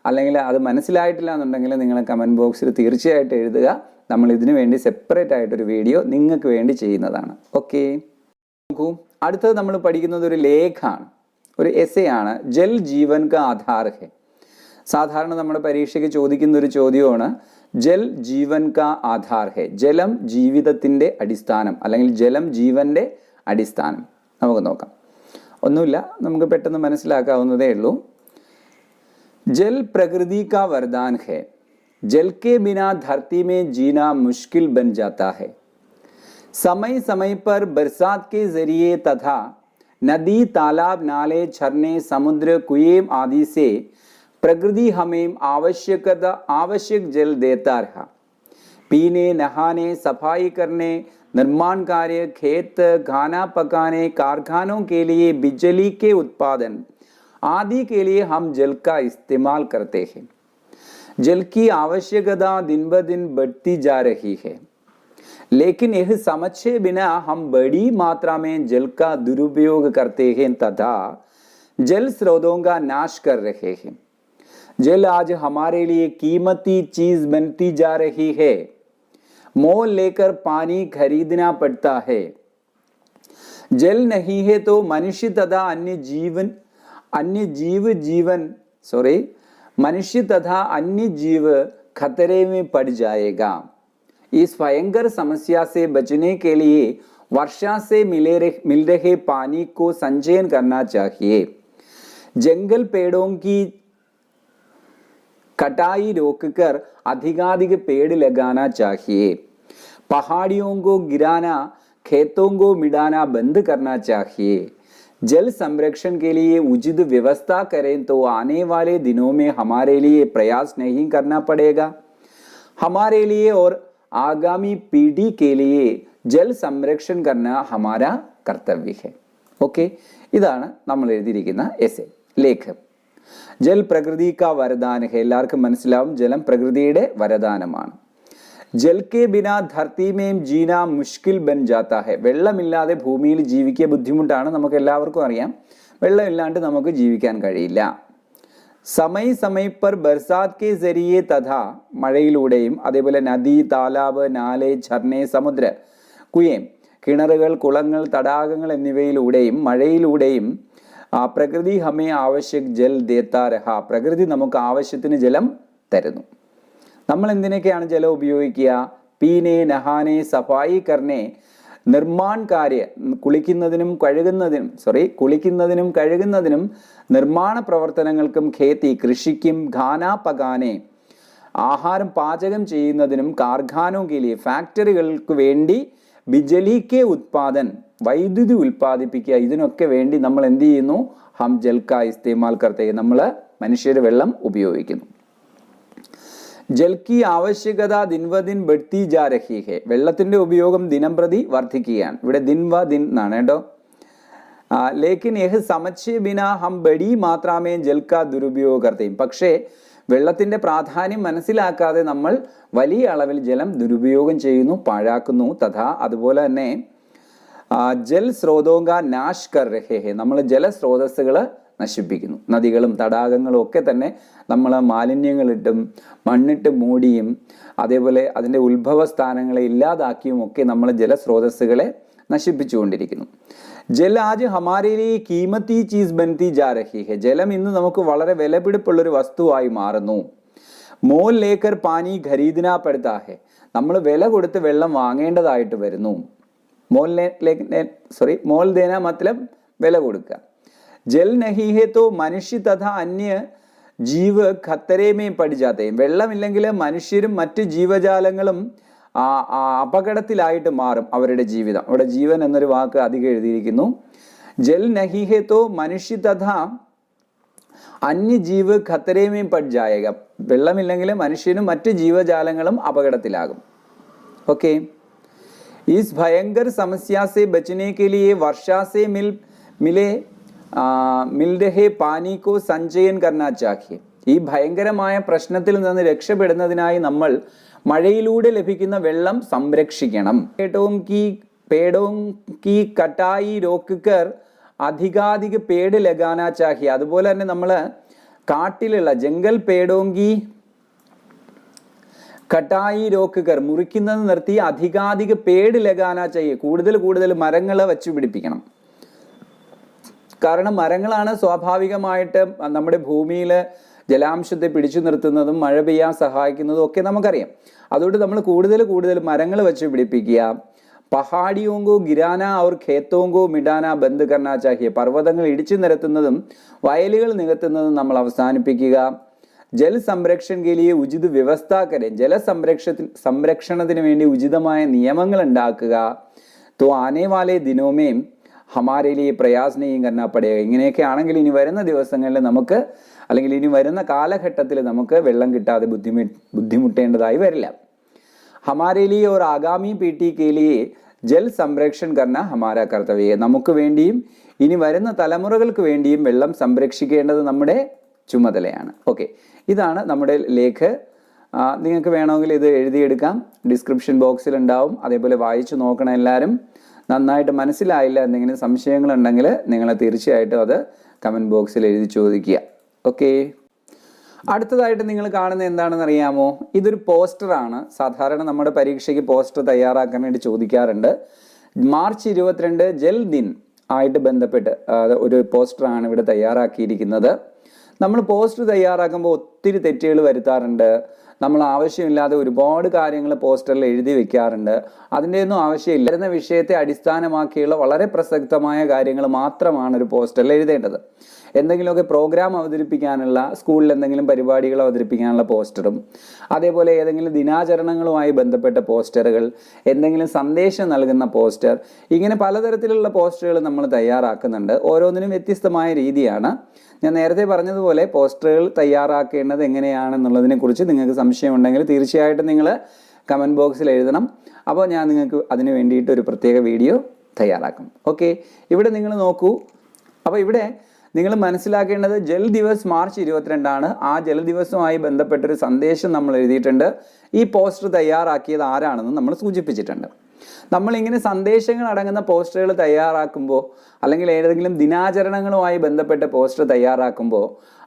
അല്ലെങ്കിൽ അത് മനസ്സിലായിട്ടില്ല എന്നുണ്ടെങ്കിൽ നിങ്ങൾ കമൻറ്റ് ബോക്സിൽ തീർച്ചയായിട്ടും എഴുതുക. നമ്മൾ ഇതിനു വേണ്ടി സെപ്പറേറ്റ് ആയിട്ടൊരു വീഡിയോ നിങ്ങൾക്ക് വേണ്ടി ചെയ്യുന്നതാണ്. ഓക്കെ. നോക്കൂ, അടുത്തത് നമ്മൾ പഠിക്കുന്നത് ഒരു ലേഖാണ്, ഒരു എസ്സേ ആണ്. ജൽ ജീവൻ കാ ആധാർ ഹെ. സാധാരണ നമ്മുടെ പരീക്ഷയ്ക്ക് ചോദിക്കുന്ന ഒരു ചോദ്യമാണ് ജൽ ജീവൻ കാ ആധാർ ഹെ. ജലം ജീവിതത്തിൻ്റെ അടിസ്ഥാനം, അല്ലെങ്കിൽ ജലം ജീവൻ്റെ അടിസ്ഥാനം. നമുക്ക് നോക്കാം. ഒന്നുമില്ല, നമുക്ക് പെട്ടെന്ന് മനസ്സിലാക്കാവുന്നതേ ഉള്ളൂ. जल प्रकृति का वरदान है. जल के बिना धरती में जीना मुश्किल बन जाता है. समय समय पर बरसात के जरिए तथा नदी, तालाब, नाले, झरने, समुद्र, कुएं आदि से प्रकृति हमें आवश्यक जल देता रहा. पीने, नहाने, सफाई करने, निर्माण कार्य, खेत, खाना पकाने, कारखानों के लिए बिजली के उत्पादन आदि के लिए हम जल का इस्तेमाल करते हैं. जल की आवश्यकता दिन ब दिन बढ़ती जा रही है, लेकिन यह समझे बिना हम बड़ी मात्रा में जल का दुरुपयोग करते हैं तथा जल स्रोतों का नाश कर रहे हैं. जल आज हमारे लिए कीमती चीज बनती जा रही है. मोल लेकर पानी खरीदना पड़ता है. जल नहीं है तो मनुष्य तथा मनुष्य तथा अन्य जीव खतरे में पड़ जाएगा. इस भयंकर समस्या से बचने के लिए वर्षा से मिल रहे पानी को संचयन करना चाहिए. जंगल पेड़ों की कटाई रोककर अधिकाधिक पेड़ लगाना चाहिए. पहाड़ियों को गिराना, खेतों को मिटाना बंद करना चाहिए. जल संरक्षण के लिए उचित व्यवस्था करें तो आने वाले दिनों में हमारे लिए प्रयास नहीं करना पड़ेगा. हमारे लिए और आगामी पीढ़ी के लिए जल संरक्षण करना हमारा कर्तव्य है. ഓക്കെ. ഇതാണ് നമ്മൾ എഴുതിയിരിക്കുന്ന എസ്സേ, ലേഖം. ജൽ പ്രകൃതി കാ വരദാൻ ഹെ. എല്ലാവർക്കും മനസ്സിലാവും, ജലം പ്രകൃതിയുടെ വരദാനമാണ്. ജൽ കെ ബിനാ ധർത്തി മേം ജീന മുഷ്കിൽ ബൻ ജാത്ത ഹെ. വെള്ളമില്ലാതെ ഭൂമിയിൽ ജീവിക്കുക ബുദ്ധിമുട്ടാണ്, നമുക്ക് എല്ലാവർക്കും അറിയാം. വെള്ളമില്ലാണ്ട് നമുക്ക് ജീവിക്കാൻ കഴിയില്ല. സമയ് സമയ് പർ ബർസാത് കെ സരിയെ തഥാ, മഴയിലൂടെയും, അതേപോലെ നദി, താലാബ്, നാലെ, ഝർണെ, സമുദ്ര, കുയേം, കിണറുകൾ, കുളങ്ങൾ, തടാകങ്ങൾ എന്നിവയിലൂടെയും മഴയിലൂടെയും പ്രകൃതി ഹമേ ആവശ്യക് ജൽ ദേത്താ രഹ. പ്രകൃതി നമുക്ക് ആവശ്യത്തിന് ജലം തരുന്നു. നമ്മൾ എന്തിനൊക്കെയാണ് ജലം ഉപയോഗിക്കുക? പീനെ, നഹാനെ, സഫായി കർണെ, നിർമ്മാൺ കാര്യ, കുളിക്കുന്നതിനും കഴുകുന്നതിനും നിർമ്മാണ പ്രവർത്തനങ്ങൾക്കും, ഖേത്തി, കൃഷിക്കും, ഖാനാ പകാനെ, ആഹാരം പാചകം ചെയ്യുന്നതിനും, കാർഖാനോ കെലിയെ, ഫാക്ടറികൾക്ക് വേണ്ടി, ബിജലി കെ ഉത്പാദൻ, വൈദ്യുതി ഉൽപ്പാദിപ്പിക്കുക, ഇതിനൊക്കെ വേണ്ടി നമ്മൾ എന്ത് ചെയ്യുന്നു? ഹം ജൽ കാ ഇസ്തേമാൽ കർത്തേ, നമ്മൾ മനുഷ്യർ വെള്ളം ഉപയോഗിക്കുന്നു. ജൽ കി ആവശ്യകത ദിൻവദിൻ ബഡ്തി ജാ രഹി ഹെ. വെള്ളത്തിന്റെ ഉപയോഗം ദിനം പ്രതി വർദ്ധിക്കുകയാണ്. ഇവിടെ ദിൻ വ ദിൻ എന്നാണ് കേട്ടോ. ലേക്കിൻ യഹ് സമച്ഛേ ബിനാ ഹം ബഡി മാത്രമേ ജൽ കാ ദുരുപയോഗ കർത്തേം. പക്ഷേ വെള്ളത്തിന്റെ പ്രാധാന്യം മനസ്സിലാക്കാതെ നമ്മൾ വലിയ അളവിൽ ജലം ദുരുപയോഗം ചെയ്യുന്നു, പാഴാക്കുന്നു. തഥാ അതുപോലെ തന്നെ ജൽ സ്രോതോങ്ക നാശ് കർ രഹേ ഹെ. നമ്മൾ ജലസ്രോതസ്സുകൾ നശിപ്പിക്കുന്നു. നദികളും തടാകങ്ങളും ഒക്കെ തന്നെ നമ്മൾ മാലിന്യങ്ങളിട്ടും മണ്ണിട്ട് മൂടിയും അതേപോലെ അതിൻ്റെ ഉത്ഭവ സ്ഥാനങ്ങളെ ഇല്ലാതാക്കിയും ഒക്കെ നമ്മൾ ജലസ്രോതസ്സുകളെ നശിപ്പിച്ചുകൊണ്ടിരിക്കുന്നു. ജൽ ആജ് ഹമാരേ ലിയേ കീമത്തി ചീസ് ബൻതി ജാ രഹി ഹെ. ജലം ഇന്ന് നമുക്ക് വളരെ വിലപിടിപ്പുള്ളൊരു വസ്തുവായി മാറുന്നു. മോൽ ലേക്കർ പാനി ഖരീദിനാ പടുത്താ ഹെ. നമ്മൾ വില കൊടുത്ത് വെള്ളം വാങ്ങേണ്ടതായിട്ട് വരുന്നു. മോൽ ദേന മത്ലബ് വില കൊടുക്കുക. ജൽ നഹി ഹെ തോ മനുഷ്യ തഥാ അന്യ ജീവ് ഖത്തരേമേ പടി ജാത്തെ. വെള്ളമില്ലെങ്കിൽ മനുഷ്യരും മറ്റ് ജീവജാലങ്ങളും അപകടത്തിലായിട്ട് മാറും അവരുടെ ജീവിതം. അവിടെ ജീവൻ എന്നൊരു വാക്ക് അധികം എഴുതിയിരിക്കുന്നു. ജൽ നഹി ഹെ തോ മനുഷ്യ തഥാ അന്യജീവ് ഖത്തരേമേ പട് ജായേഗ. വെള്ളമില്ലെങ്കിൽ മനുഷ്യനും മറ്റ് ജീവജാലങ്ങളും അപകടത്തിലാകും. ഓക്കെ. इस भयंकर समस्या से बचने के लिए वर्षा से मिल रहे पानी को संचयन करना चाहिए. ഈ ഭയങ്കരമായ പ്രശ്നത്തിൽ നിന്ന് രക്ഷപ്പെടുന്നതിനായി നമ്മൾ മഴയിലൂടെ ലഭിക്കുന്ന വെള്ളം സംരക്ഷിക്കണം. പേടോം കി കട്ടായി രോക്കർ അധികാധിക പേട് ലഗാനാ ചാഹിയെ. അതുപോലെ തന്നെ നമ്മൾ കാട്ടിലുള്ള ജംഗൽ പേടോങ്കി കട്ടായി രോക്കർ മുറിക്കുന്നത് നിർത്തി അധികാധിക പേട് ലഗാനാ ചെയ്യേ. കൂടുതൽ മരങ്ങൾ വെച്ച് പിടിപ്പിക്കണം. കാരണം മരങ്ങളാണ് സ്വാഭാവികമായിട്ട് നമ്മുടെ ഭൂമിയിൽ ജലാംശത്തെ പിടിച്ചു നിർത്തുന്നതും മഴ പെയ്യാൻ സഹായിക്കുന്നതും ഒക്കെ നമുക്കറിയാം. അതുകൊണ്ട് നമ്മൾ കൂടുതൽ മരങ്ങൾ വെച്ച് പിടിപ്പിക്കുക. പഹാഡിയോങ്കോ ഗിരാന ഔർ ഖേത്തോങ്കോ മിഡാന ബന്ദ് കർണാ ചാഹിയെ. പർവ്വതങ്ങൾ ഇടിച്ചു നിരത്തുന്നതും വയലുകൾ നികത്തുന്നതും നമ്മൾ അവസാനിപ്പിക്കുക. ജൽ സംരക്ഷൺ കെ ലിയേ ഉചിത് വ്യവസ്ഥ കരേ. സംരക്ഷണത്തിന് വേണ്ടി ഉചിതമായ നിയമങ്ങൾ ഉണ്ടാക്കുക. തോ ആനെ വാലേ ദിനോമേ ഹമാരേ ലിയേ പ്രയാസ് നഹീ കർനാ പടേഗ. ഇങ്ങനെയൊക്കെ ആണെങ്കിൽ ഇനി വരുന്ന ദിവസങ്ങളിൽ നമുക്ക് അല്ലെങ്കിൽ ഇനി വരുന്ന കാലഘട്ടത്തിൽ നമുക്ക് വെള്ളം കിട്ടാതെ ബുദ്ധിമുട്ടേണ്ടതായി വരില്ല. ഹമാരേ ലിയേ ഓർ ആഗാമി പീട്ടി കെ ലിയേ ജൽ സംരക്ഷൺ കർണ ഹമാരാ കർത്തവ്യ. നമുക്ക് വേണ്ടിയും ഇനി വരുന്ന തലമുറകൾക്ക് വേണ്ടിയും വെള്ളം സംരക്ഷിക്കേണ്ടത് നമ്മുടെ ചുമതലയാണ്. ഓക്കെ, ഇതാണ് നമ്മുടെ ലേഖ. നിങ്ങൾക്ക് വേണമെങ്കിൽ ഇത് എഴുതിയെടുക്കാം, ഡിസ്ക്രിപ്ഷൻ ബോക്സിൽ ഉണ്ടാവും. അതേപോലെ വായിച്ചു നോക്കണം എല്ലാവരും. നന്നായിട്ട് മനസ്സിലായില്ല എന്തെങ്കിലും സംശയങ്ങളുണ്ടെങ്കിൽ നിങ്ങൾ തീർച്ചയായിട്ടും അത് കമൻറ്റ് ബോക്സിൽ എഴുതി ചോദിക്കുക. ഓക്കെ, അടുത്തതായിട്ട് നിങ്ങൾ കാണുന്നത് എന്താണെന്ന് അറിയാമോ? ഇതൊരു പോസ്റ്ററാണ്. സാധാരണ നമ്മുടെ പരീക്ഷയ്ക്ക് പോസ്റ്റർ തയ്യാറാക്കാൻ വേണ്ടി ചോദിക്കാറുണ്ട്. മാർച്ച് 22 ജൽ ദിൻ ആയിട്ട് ബന്ധപ്പെട്ട് ഒരു പോസ്റ്ററാണ് ഇവിടെ തയ്യാറാക്കിയിരിക്കുന്നത്. നമ്മൾ പോസ്റ്റർ തയ്യാറാക്കുമ്പോൾ ഒത്തിരി തെറ്റുകൾ വരുത്താറുണ്ട്. നമ്മൾ ആവശ്യമില്ലാതെ ഒരുപാട് കാര്യങ്ങൾ പോസ്റ്ററിൽ എഴുതി വെക്കാറുണ്ട്. അതിൻ്റെയൊന്നും ആവശ്യമില്ല. വരുന്ന വിഷയത്തെ അടിസ്ഥാനമാക്കിയുള്ള വളരെ പ്രസക്തമായ കാര്യങ്ങൾ മാത്രമാണ് ഒരു പോസ്റ്ററിൽ എഴുതേണ്ടത്. എന്തെങ്കിലുമൊക്കെ പ്രോഗ്രാം അവതരിപ്പിക്കാനുള്ള, സ്കൂളിൽ എന്തെങ്കിലും പരിപാടികൾ അവതരിപ്പിക്കാനുള്ള പോസ്റ്ററും, അതേപോലെ ഏതെങ്കിലും ദിനാചരണങ്ങളുമായി ബന്ധപ്പെട്ട പോസ്റ്ററുകൾ, എന്തെങ്കിലും സന്ദേശം നൽകുന്ന പോസ്റ്റർ, ഇങ്ങനെ പലതരത്തിലുള്ള പോസ്റ്ററുകൾ നമ്മൾ തയ്യാറാക്കുന്നുണ്ട്. ഓരോന്നിനും വ്യത്യസ്തമായ രീതിയാണ്. ഞാൻ നേരത്തെ പറഞ്ഞതുപോലെ പോസ്റ്ററുകൾ തയ്യാറാക്കേണ്ടത് എങ്ങനെയാണെന്നുള്ളതിനെ കുറിച്ച് നിങ്ങൾക്ക് സംശയമുണ്ടെങ്കിൽ തീർച്ചയായിട്ടും നിങ്ങൾ കമൻറ്റ് ബോക്സിൽ എഴുതണം. അപ്പോൾ ഞാൻ നിങ്ങൾക്ക് അതിന് വേണ്ടിയിട്ട് ഒരു പ്രത്യേക വീഡിയോ തയ്യാറാക്കും. ഓക്കെ, ഇവിടെ നിങ്ങൾ നോക്കൂ. അപ്പോൾ ഇവിടെ നിങ്ങൾ മനസ്സിലാക്കേണ്ടത് ജൽ ദിവസ് മാർച്ച് 22 ആ ജൽ ദിവസവുമായി ബന്ധപ്പെട്ടൊരു സന്ദേശം നമ്മൾ എഴുതിയിട്ടുണ്ട്. ഈ പോസ്റ്റർ തയ്യാറാക്കിയത് ആരാണെന്ന് നമ്മൾ സൂചിപ്പിച്ചിട്ടുണ്ട്. നമ്മളിങ്ങനെ സന്ദേശങ്ങൾ അടങ്ങുന്ന പോസ്റ്ററുകൾ തയ്യാറാക്കുമ്പോൾ അല്ലെങ്കിൽ ഏതെങ്കിലും ദിനാചരണങ്ങളുമായി ബന്ധപ്പെട്ട പോസ്റ്റർ തയ്യാറാക്കുമ്പോൾ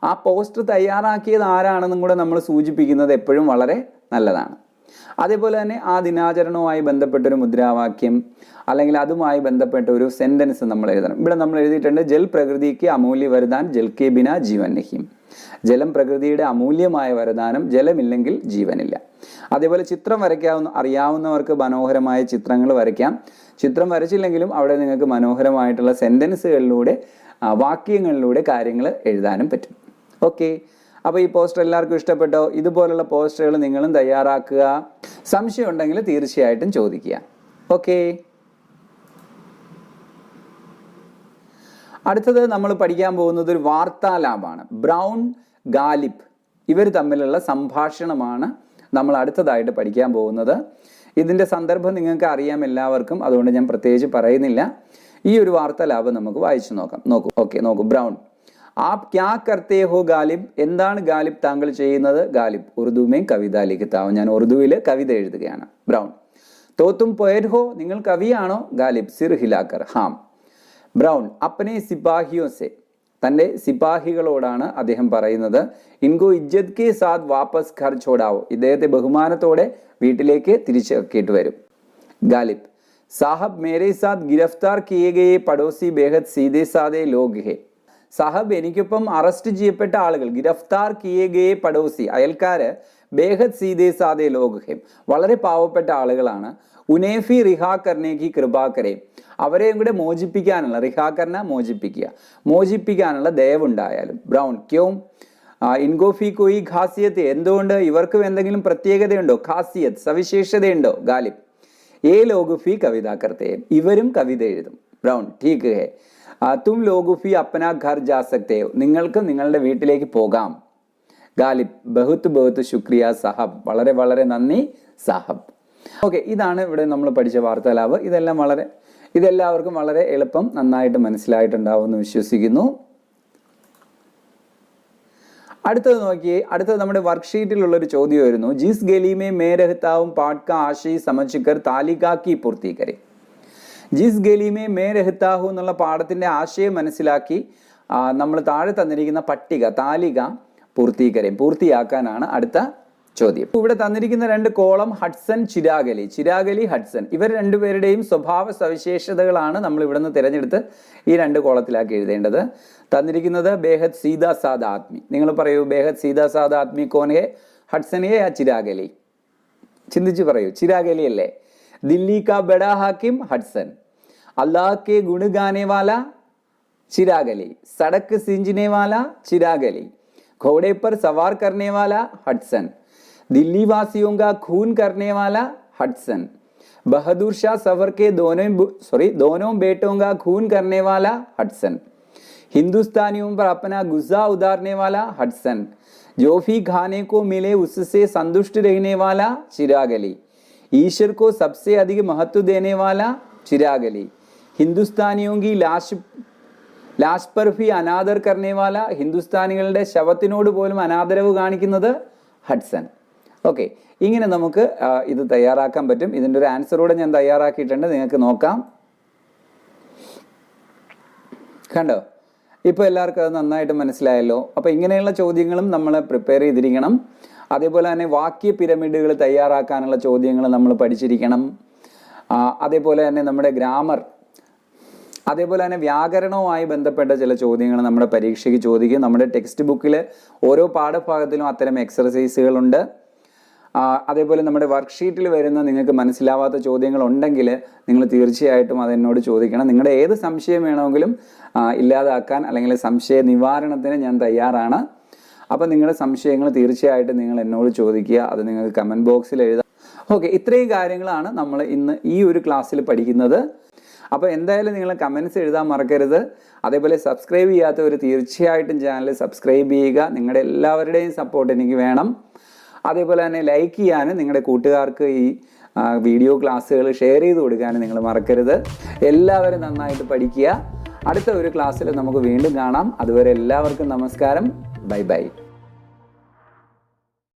ആ പോസ്റ്റർ തയ്യാറാക്കിയത് ആരാണെന്നും കൂടെ നമ്മൾ സൂചിപ്പിക്കുന്നത് എപ്പോഴും വളരെ നല്ലതാണ്. അതേപോലെ തന്നെ ആ ദിനാചരണവുമായി ബന്ധപ്പെട്ടൊരു മുദ്രാവാക്യം അല്ലെങ്കിൽ അതുമായി ബന്ധപ്പെട്ട ഒരു സെൻറ്റൻസ് നമ്മൾ എഴുതണം. ഇവിടെ നമ്മൾ എഴുതിയിട്ടുണ്ട് ജൽ പ്രകൃതിക്ക് അമൂല്യ വരദാൻ ജൽ കെ ബിന ജീവൻ നഹീം. ജലം പ്രകൃതിയുടെ അമൂല്യമായ വരദാനം, ജലമില്ലെങ്കിൽ ജീവനില്ല. അതേപോലെ ചിത്രം അറിയാവുന്നവർക്ക് മനോഹരമായ ചിത്രങ്ങൾ വരയ്ക്കാം. ചിത്രം വരച്ചില്ലെങ്കിലും അവിടെ നിങ്ങൾക്ക് മനോഹരമായിട്ടുള്ള സെൻറ്റൻസുകളിലൂടെ, വാക്യങ്ങളിലൂടെ കാര്യങ്ങൾ എഴുതാനും പറ്റും. ഓക്കെ, അപ്പോൾ ഈ പോസ്റ്റർ എല്ലാവർക്കും ഇഷ്ടപ്പെട്ടോ? ഇതുപോലുള്ള പോസ്റ്ററുകൾ നിങ്ങളും തയ്യാറാക്കുക. സംശയം ഉണ്ടെങ്കിൽ തീർച്ചയായിട്ടും ചോദിക്കുക. ഓക്കെ, അടുത്തത് നമ്മൾ പഠിക്കാൻ പോകുന്നത് ഒരു വാർത്താലാപാണ്. ബ്രൗൺ ഗാലിബ് ഇവർ തമ്മിലുള്ള സംഭാഷണമാണ് നമ്മൾ അടുത്തതായിട്ട് പഠിക്കാൻ പോകുന്നത്. ഇതിൻ്റെ സന്ദർഭം നിങ്ങൾക്ക് അറിയാം എല്ലാവർക്കും, അതുകൊണ്ട് ഞാൻ പ്രത്യേകിച്ച് പറയുന്നില്ല. ഈ ഒരു വാർത്താലാപം നമുക്ക് വായിച്ചു നോക്കാം. നോക്കൂ. ബ്രൗൺ, ആപ് ക്യാ കർത്തേ ഹോ ഗാലിബ്? എന്താണ് ഗാലിബ് താങ്കൾ ചെയ്യുന്നത്? ഗാലിബ്, ഉറുദുമേ കവിത ലിഖിതാ ഹൂം. ഞാൻ ഉറുദുവിൽ കവിത എഴുതുകയാണ്. ബ്രൗൺ, തോ തും പോയറ്റ് ഹോ? നിങ്ങൾ കവിയാണോ? ഗാലിബ്, സിർ ഹിലാക്കർ, ഹാം. ബ്രൗൺ, അപ്നെ സിപാഹിയോ സെ, തൻ്റെ സിപാഹികളോടാണ് അദ്ദേഹം പറയുന്നത്. ഇൻകോ ഇജ്ജത് കെ സാത്ത് വാപ്പസ് ഘർ ഛോടാവോ, ഇദ്ദേഹത്തെ ബഹുമാനത്തോടെ വീട്ടിലേക്ക് തിരിച്ചാക്കിയിട്ട് വരും. ഗാലിബ്, സാഹബ് മേരെ സാത്ത് ഗിരഫ്താർ കിയേ ഗയേ പഡോസി ബേഹദ് സീദേ സാദേ ലോഗ് ഹെ. സാഹബ്, എനിക്കൊപ്പം അറസ്റ്റ് ചെയ്യപ്പെട്ട ആളുകൾ, ഗിരഫ്താർ കിയേ ഗയേ പഡോസി, അയൽക്കാര്, ബേഹദ് സീദേ സാദേ ലോഗ് ഹെ, വളരെ പാവപ്പെട്ട ആളുകളാണ്. ഉനേഫി റിഹാ കർണേ കി കൃപാ കരേ, അവരെയും കൂടെ മോചിപ്പിക്കാനുള്ള, റിഹാ കർണ മോചിപ്പിക്കുക, മോചിപ്പിക്കാനുള്ള ദയവുണ്ടായാലും. ബ്രൗൺ, ക്യോം? ഇൻഗോഫി കോയി ഖാസിയത്ത്, എന്തുകൊണ്ട്? ഇവർക്കും എന്തെങ്കിലും പ്രത്യേകതയുണ്ടോ? ഖാസിയത്ത്, സവിശേഷതയുണ്ടോ? ഗാലിബ്, ഏ ലോഗുഫി കവിത കർത്തേ, ഇവരും കവിത എഴുതും. ബ്രൗൺ, ठीक है, തും ലോഗുഫി അപ്പന ഘർ ജാ സക്തേ, നിങ്ങൾക്ക് നിങ്ങളുടെ വീട്ടിലേക്ക് പോകാം. ഗാലിബ്, ബഹുത്ത് ബഹുത്ത് ശുക്രിയ സാഹബ്, വളരെ വളരെ നന്ദി സാഹബ്. ഓക്കെ, ഇതാണ് ഇവിടെ നമ്മൾ പഠിച്ച വാർത്താലാപ്. ഇതെല്ലാവർക്കും വളരെ എളുപ്പം നന്നായിട്ട് മനസ്സിലായിട്ടുണ്ടാവുമെന്ന് വിശ്വസിക്കുന്നു. അടുത്തത് നോക്കിയേ, അടുത്തത് നമ്മുടെ വർക്ക്ഷീറ്റിലുള്ളൊരു ചോദ്യമായിരുന്നു. ജിസ് ഗലീമേ മേ രഹ്താവും പാട്ട് കാ ആശയ് സമജ്കർ താലിക കി പൂർത്തി കരെ. ജിസ് ഗലീമേ മേ രഹ്താഹു എന്നുള്ള പാഠത്തിന്റെ ആശയം മനസ്സിലാക്കി നമ്മൾ താഴെ തന്നിരിക്കുന്ന പട്ടിക, താലിക പൂർത്തിയാക്കാനാണ് അടുത്ത ചോദ്യം. ഇവിടെ തന്നിരിക്കുന്ന 2 കോളം ഹഡ്സൺ, ചിരാഗലി ഹഡ്സൺ, ഇവർ രണ്ടുപേരുടെയും സ്വഭാവ സവിശേഷതകളാണ് നമ്മൾ ഇവിടെ നിന്ന് തിരഞ്ഞെടുത്ത് ഈ 2 കോളത്തിലാക്കി എഴുതേണ്ടത്. തന്നിരിക്കുന്നത് ബേഹദ് സീതാ സാദ ആദ്മി. നിങ്ങൾ പറയൂ, ബേഹദ് സീതാ സാദ ആദ്മി കോൻ ഹെ? ഹഡ്സൻ ഹെ യാ ചിരാഗലി? ചിന്തിച്ച് പറയൂ. ചിരാഗലി അല്ലേ? ദില്ലി കാ ബഡാ ഹാക്കിം ഹഡ്സൻ, അല്ലാഹ് കെ ഗുൺ ഗാനെ വാല ചിരാഗലി, സടക്ക് സിഞ്ചനെ വാല ചിരാഗലി, घोड़े पर सवार करने वाला हडसन, दिल्ली वासियों का खून करने वाला हडसन, बहादुर शाह सफर के दोनों बेटों का खून करने वाला हडसन, हिंदुस्तानियों पर अपना गुस्सा उतारने वाला हडसन, जो भी खाने को मिले उससे संतुष्ट रहने वाला चिराग अली, ईश्वर को सबसे अधिक महत्व देने वाला चिराग अली, हिंदुस्तानियों की लाश पर भी अनादर करने वाला, ഹിന്ദുസ്ഥാനികളുടെ ശവത്തിനോട് പോലും അനാദരവ് കാണിക്കുന്നത് ഹഡ്സൺ. ഓക്കെ, ഇങ്ങനെ നമുക്ക് ഇത് തയ്യാറാക്കാൻ പറ്റും. ഇതിൻ്റെ ഒരു ആൻസറോടെ ഞാൻ തയ്യാറാക്കിയിട്ടുണ്ട്, നിങ്ങൾക്ക് നോക്കാം. കണ്ടോ? ഇപ്പോൾ എല്ലാവർക്കും അത് നന്നായിട്ട് മനസ്സിലായല്ലോ. അപ്പോൾ ഇങ്ങനെയുള്ള ചോദ്യങ്ങളും നമ്മൾ പ്രിപ്പയർ ചെയ്തിരിക്കണം. അതേപോലെ തന്നെ വാക്യ പിരമിഡുകൾ തയ്യാറാക്കാനുള്ള ചോദ്യങ്ങൾ നമ്മൾ പഠിച്ചിരിക്കണം. അതേപോലെ തന്നെ നമ്മുടെ ഗ്രാമർ, അതേപോലെ തന്നെ വ്യാകരണവുമായി ബന്ധപ്പെട്ട ചില ചോദ്യങ്ങൾ നമ്മുടെ പരീക്ഷയ്ക്ക് ചോദിക്കും. നമ്മുടെ ടെക്സ്റ്റ് ബുക്കിൽ ഓരോ പാഠഭാഗത്തിലും അത്തരം എക്സർസൈസുകളുണ്ട്. അതേപോലെ നമ്മുടെ വർക്ക്ഷീറ്റിൽ വരുന്ന നിങ്ങൾക്ക് മനസ്സിലാവാത്ത ചോദ്യങ്ങൾ ഉണ്ടെങ്കിൽ നിങ്ങൾ തീർച്ചയായിട്ടും അതെന്നോട് ചോദിക്കണം. നിങ്ങളുടെ ഏത് സംശയം വേണമെങ്കിലും ഇല്ലാതാക്കാൻ അല്ലെങ്കിൽ സംശയ നിവാരണത്തിന് ഞാൻ തയ്യാറാണ്. അപ്പോൾ നിങ്ങളുടെ സംശയങ്ങൾ തീർച്ചയായിട്ടും നിങ്ങൾ എന്നോട് ചോദിക്കുക. അത് നിങ്ങൾക്ക് കമൻറ്റ് ബോക്സിൽ എഴുതാം. ഓക്കെ, ഇത്രയും കാര്യങ്ങളാണ് നമ്മൾ ഇന്ന് ഈ ഒരു ക്ലാസ്സിൽ പഠിക്കുന്നത്. അപ്പോൾ എന്തായാലും നിങ്ങൾ കമൻറ്റ്സ് എഴുതാൻ മറക്കരുത്. അതേപോലെ സബ്സ്ക്രൈബ് ചെയ്യാത്തവർ തീർച്ചയായിട്ടും ചാനൽ സബ്സ്ക്രൈബ് ചെയ്യുക. നിങ്ങളുടെ എല്ലാവരുടെയും സപ്പോർട്ട് എനിക്ക് വേണം. അതേപോലെ തന്നെ ലൈക്ക് ചെയ്യാനും നിങ്ങളുടെ കൂട്ടുകാർക്ക് ഈ വീഡിയോ ക്ലാസ്സുകൾ ഷെയർ ചെയ്ത് കൊടുക്കാനും നിങ്ങൾ മറക്കരുത്. എല്ലാവരും നന്നായിട്ട് പഠിക്കുക. അടുത്ത ഒരു ക്ലാസ്സിൽ നമുക്ക് വീണ്ടും കാണാം. അതുവരെ എല്ലാവർക്കും നമസ്കാരം. Bye bye.